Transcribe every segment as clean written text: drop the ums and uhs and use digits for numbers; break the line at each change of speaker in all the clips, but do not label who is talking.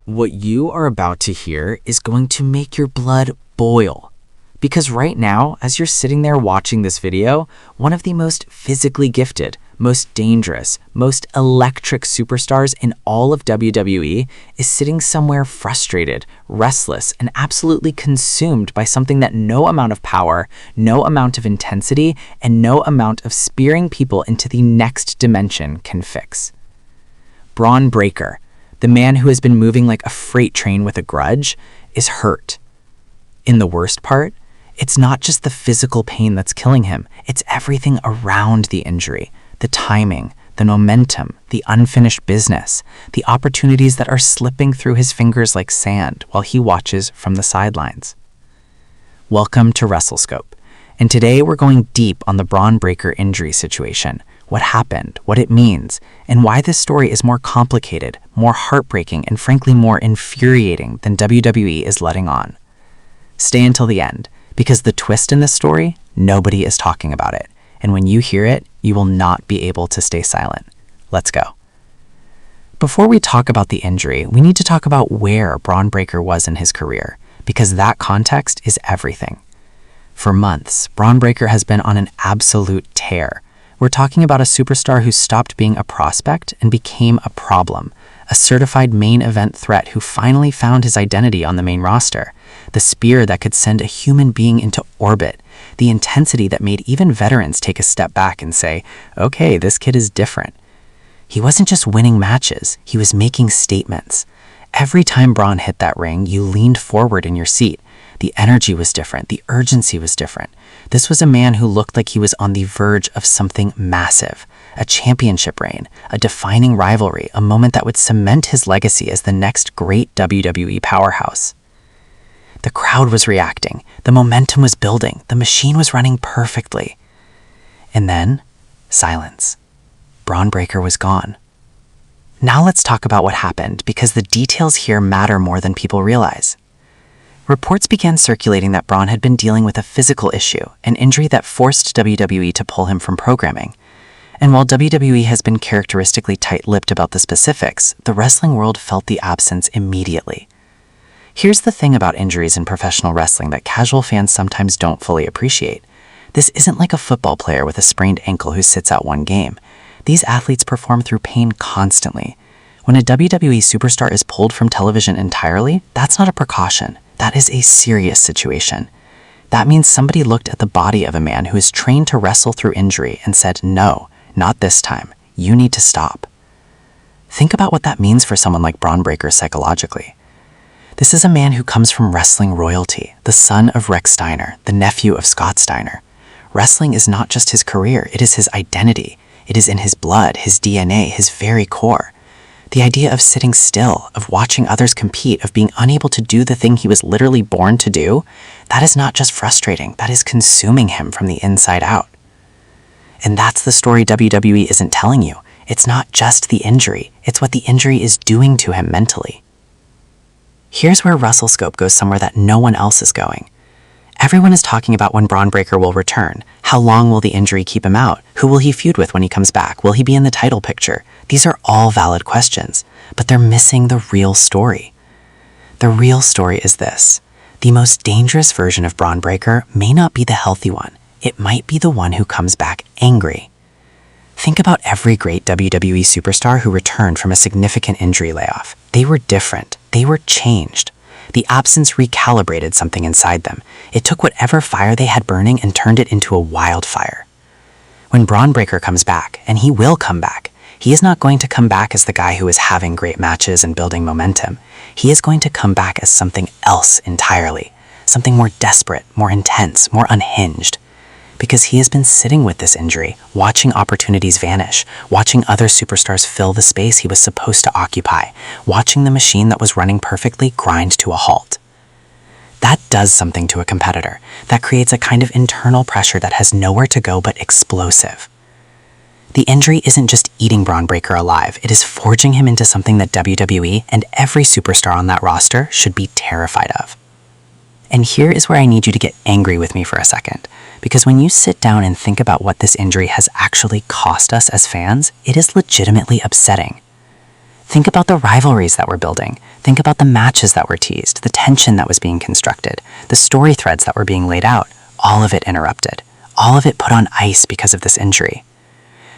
What you are about to hear is going to make your blood boil. Because right now, as you're sitting there watching this video, one of the most physically gifted, most dangerous, most electric superstars in all of WWE is sitting somewhere frustrated, restless, and absolutely consumed by something that no amount of power, no amount of intensity, and no amount of spearing people into the next dimension can fix. Bron Breakker, the man who has been moving like a freight train with a grudge, is hurt. In the worst part, it's not just the physical pain that's killing him, it's everything around the injury, the timing, the momentum, the unfinished business, the opportunities that are slipping through his fingers like sand while he watches from the sidelines. Welcome to WrestleScope, and today we're going deep on the Bron Breakker injury situation, what happened, what it means, and why this story is more complicated, more heartbreaking, and frankly more infuriating than WWE is letting on. Stay until the end, because the twist in this story, nobody is talking about it, and when you hear it, you will not be able to stay silent. Let's go. Before we talk about the injury, we need to talk about where Bron Breakker was in his career, because that context is everything. For months, Bron Breakker has been on an absolute tear. We're talking about a superstar who stopped being a prospect and became a problem, a certified main event threat who finally found his identity on the main roster, the spear that could send a human being into orbit, the intensity that made even veterans take a step back and say, okay, this kid is different. He wasn't just winning matches, he was making statements. Every time Bron hit that ring, you leaned forward in your seat. The energy was different, the urgency was different. This was a man who looked like he was on the verge of something massive, a championship reign, a defining rivalry, a moment that would cement his legacy as the next great WWE powerhouse. The crowd was reacting, the momentum was building, the machine was running perfectly. And then, silence. Bron Breakker was gone. Now let's talk about what happened, because the details here matter more than people realize. Reports began circulating that Bron had been dealing with a physical issue, an injury that forced WWE to pull him from programming. And while WWE has been characteristically tight-lipped about the specifics, the wrestling world felt the absence immediately. Here's the thing about injuries in professional wrestling that casual fans sometimes don't fully appreciate. This isn't like a football player with a sprained ankle who sits out one game. These athletes perform through pain constantly. When a WWE superstar is pulled from television entirely, that's not a precaution. That is a serious situation. That means somebody looked at the body of a man who is trained to wrestle through injury and said, no, not this time. You need to stop. Think about what that means for someone like Bron Breakker psychologically. This is a man who comes from wrestling royalty, the son of Rex Steiner, the nephew of Scott Steiner. Wrestling is not just his career, it is his identity. It is in his blood, his DNA, his very core. The idea of sitting still, of watching others compete, of being unable to do the thing he was literally born to do, that is not just frustrating, that is consuming him from the inside out. And that's the story WWE isn't telling you. It's not just the injury, it's what the injury is doing to him mentally. Here's where WrestleScope goes somewhere that no one else is going. Everyone is talking about when Bron Breakker will return. How long will the injury keep him out? Who will he feud with when he comes back? Will he be in the title picture? These are all valid questions, but they're missing the real story. The real story is this. The most dangerous version of Bron Breakker may not be the healthy one. It might be the one who comes back angry. Think about every great WWE superstar who returned from a significant injury layoff. They were different. They were changed. The absence recalibrated something inside them. It took whatever fire they had burning and turned it into a wildfire. When Bron Breakker comes back, and he will come back, he is not going to come back as the guy who is having great matches and building momentum. He is going to come back as something else entirely, something more desperate, more intense, more unhinged. Because he has been sitting with this injury, watching opportunities vanish, watching other superstars fill the space he was supposed to occupy, watching the machine that was running perfectly grind to a halt. That does something to a competitor. That creates a kind of internal pressure that has nowhere to go but explosive. The injury isn't just eating Bron Breakker alive, it is forging him into something that WWE and every superstar on that roster should be terrified of. And here is where I need you to get angry with me for a second. Because when you sit down and think about what this injury has actually cost us as fans, it is legitimately upsetting. Think about the rivalries that we're building, Think about the matches that were teased, the tension that was being constructed, the story threads that were being laid out. All of it interrupted. All of it put on ice because of this injury.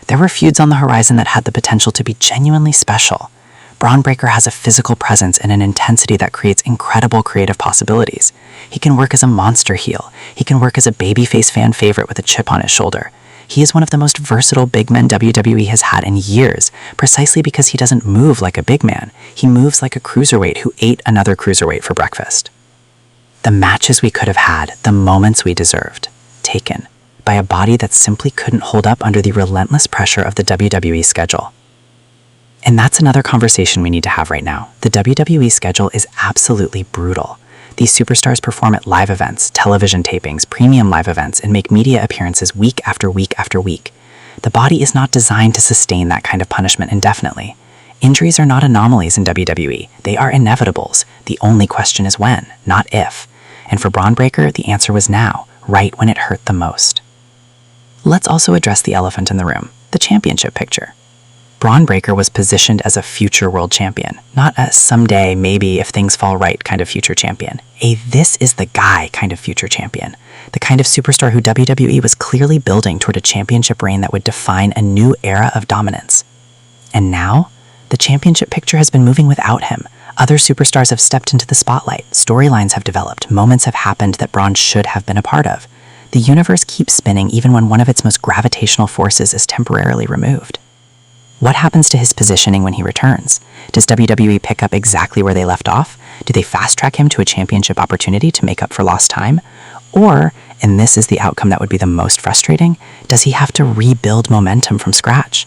There were feuds on the horizon that had the potential to be genuinely special. Bron Breakker has a physical presence and an intensity that creates incredible creative possibilities. He can work as a monster heel. He can work as a babyface fan favorite with a chip on his shoulder. He is one of the most versatile big men WWE has had in years, precisely because he doesn't move like a big man. He moves like a cruiserweight who ate another cruiserweight for breakfast. The matches we could have had, the moments we deserved, taken by a body that simply couldn't hold up under the relentless pressure of the WWE schedule. And that's another conversation we need to have right now. The WWE schedule is absolutely brutal. These superstars perform at live events, television tapings, premium live events, and make media appearances week after week after week. The body is not designed to sustain that kind of punishment indefinitely. Injuries are not anomalies in WWE. They are inevitables. The only question is when, not if. And for Bron Breakker, the answer was now, right when it hurt the most. Let's also address the elephant in the room, the championship picture. Bron Breakker was positioned as a future world champion, not a someday, maybe if things fall right kind of future champion. A this is the guy kind of future champion. The kind of superstar who WWE was clearly building toward a championship reign that would define a new era of dominance. And now, the championship picture has been moving without him. Other superstars have stepped into the spotlight, storylines have developed, moments have happened that Bron should have been a part of. The universe keeps spinning even when one of its most gravitational forces is temporarily removed. What happens to his positioning when he returns? Does WWE pick up exactly where they left off? Do they fast-track him to a championship opportunity to make up for lost time? Or, and this is the outcome that would be the most frustrating, does he have to rebuild momentum from scratch?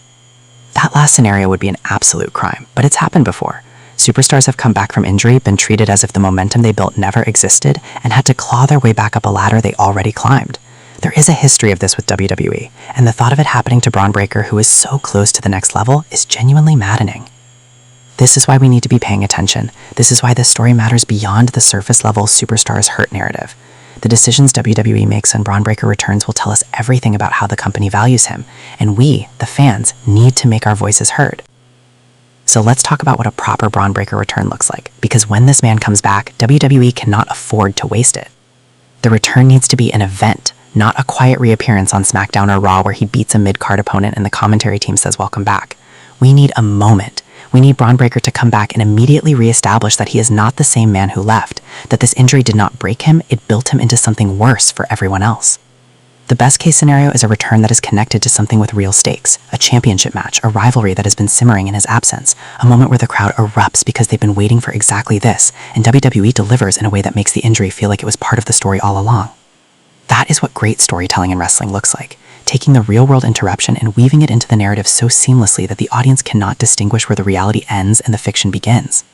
That last scenario would be an absolute crime, but it's happened before. Superstars have come back from injury, been treated as if the momentum they built never existed, and had to claw their way back up a ladder they already climbed. There is a history of this with WWE, and the thought of it happening to Bron Breakker, who is so close to the next level, is genuinely maddening. This is why we need to be paying attention. This is why this story matters beyond the surface-level superstars hurt narrative. The decisions WWE makes when Bron Breakker returns will tell us everything about how the company values him, and we, the fans, need to make our voices heard. So let's talk about what a proper Bron Breakker return looks like, because when this man comes back, WWE cannot afford to waste it. The return needs to be an event, not a quiet reappearance on SmackDown or Raw where he beats a mid-card opponent and the commentary team says welcome back. We need a moment. We need Bron Breakker to come back and immediately reestablish that he is not the same man who left, that this injury did not break him, it built him into something worse for everyone else. The best case scenario is a return that is connected to something with real stakes, a championship match, a rivalry that has been simmering in his absence, a moment where the crowd erupts because they've been waiting for exactly this, and WWE delivers in a way that makes the injury feel like it was part of the story all along. That is what great storytelling in wrestling looks like, taking the real-world interruption and weaving it into the narrative so seamlessly that the audience cannot distinguish where the reality ends and the fiction begins.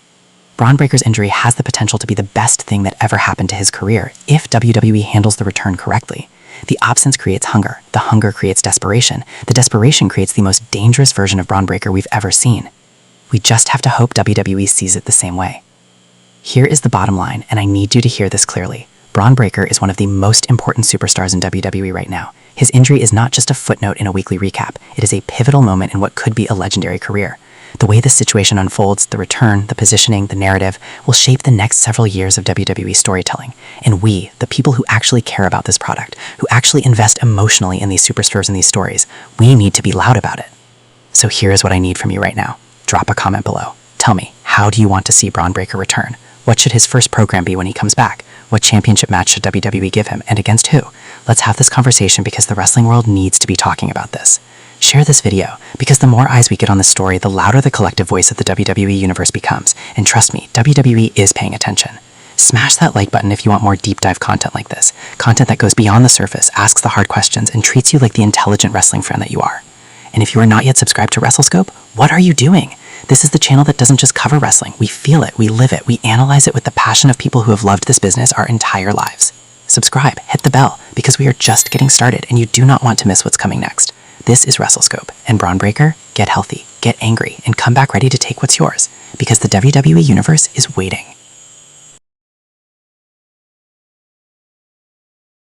Bron Breakker's injury has the potential to be the best thing that ever happened to his career if WWE handles the return correctly. The absence creates hunger. The hunger creates desperation. The desperation creates the most dangerous version of Bron Breakker we've ever seen. We just have to hope WWE sees it the same way. Here is the bottom line, and I need you to hear this clearly. Bron Breakker is one of the most important superstars in WWE right now. His injury is not just a footnote in a weekly recap. It is a pivotal moment in what could be a legendary career. The way this situation unfolds, the return, the positioning, the narrative, will shape the next several years of WWE storytelling. And we, the people who actually care about this product, who actually invest emotionally in these superstars and these stories, we need to be loud about it. So here is what I need from you right now. Drop a comment below. Tell me, how do you want to see Bron Breakker return? What should his first program be when he comes back? What championship match should WWE give him, and against who? Let's have this conversation because the wrestling world needs to be talking about this. Share this video, because the more eyes we get on this story, the louder the collective voice of the WWE universe becomes. And trust me, WWE is paying attention. Smash that like button if you want more deep dive content like this. Content that goes beyond the surface, asks the hard questions, and treats you like the intelligent wrestling friend that you are. And if you are not yet subscribed to WrestleScope, what are you doing? This is the channel that doesn't just cover wrestling. We feel it, we live it, we analyze it with the passion of people who have loved this business our entire lives. Subscribe, hit the bell, because we are just getting started and you do not want to miss what's coming next. This is WrestleScope, and Bron Breakker, get healthy, get angry, and come back ready to take what's yours, because the WWE Universe is waiting.